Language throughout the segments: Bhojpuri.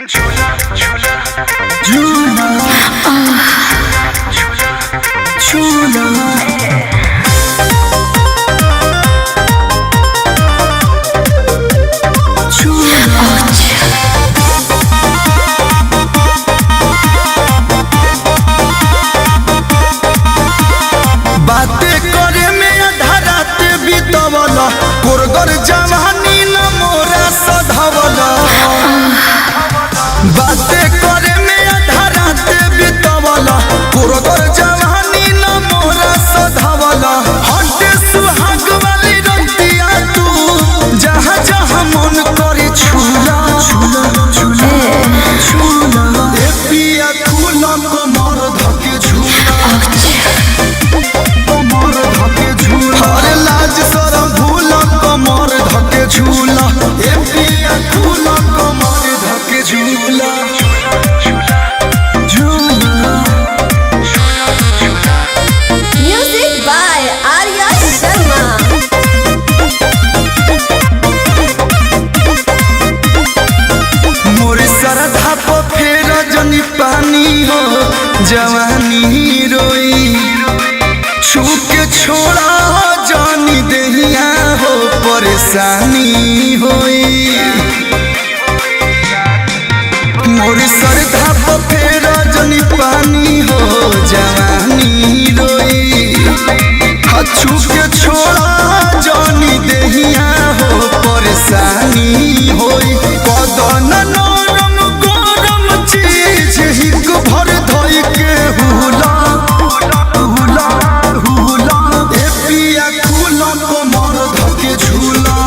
झूला झूला झूला झूला बातें करे में आधा रात बीतवला कोरगर जवानी न मोरा सधवला बातें करे में आधा रात बीतवला कोरगर जवानी न मोरा सधवला हटे सुहाग वाली रतिया तू जहाँ जहाँ मन करे छूला छूला छूला छूला ए पिया खुला कमर धके झूला अरे लाज शरम भूला कमर धके झूला ए पिया खुला कमर धके झूला झूला Music by Arya Sharma. मोर सरधा पर फेर जनी पानी हो जवानी रोई छूके छोड़ा जानी दहिया हो परेशानी होई मोर सरधा पर फेर जनी पानी हो जवानी रोई छूके छोड़ा जानी दहिया हो परेशानी होई कदन नरम गरम चीज हिक भर धोई के हुला हुला हुला ए पिया खुला कमर धके झूला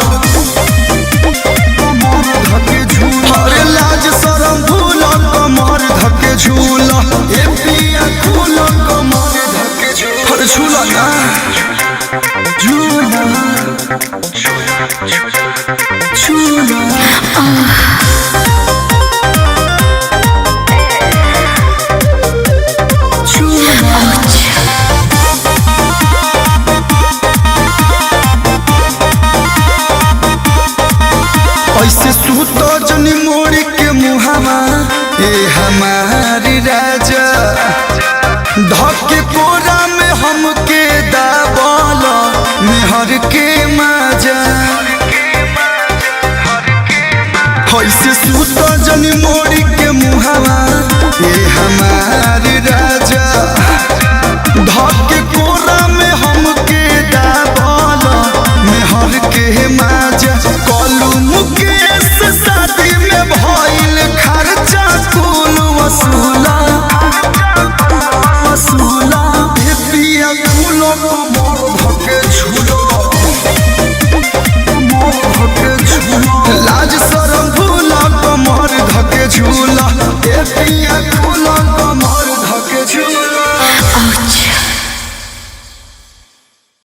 कमर धके झूला अरे लाज शरम भूला कमर धके झूला ए पिया खुला कमर धके झूला अरे झूला ना झूला झूला ऐसे सूतो जनी मोड़ी के मुहावा ए हमारी राजा धके कोरा में हमके दाबल मेहर के माजा ऐसे सूतो जनी मोड़ी के मुहावा ए हमारी राजा धके कोरा में हमके दाबल मेहर के माजा कलू मुकेश शादी में भइल खर्चा कुल वसूला वसूला ए पिया कुल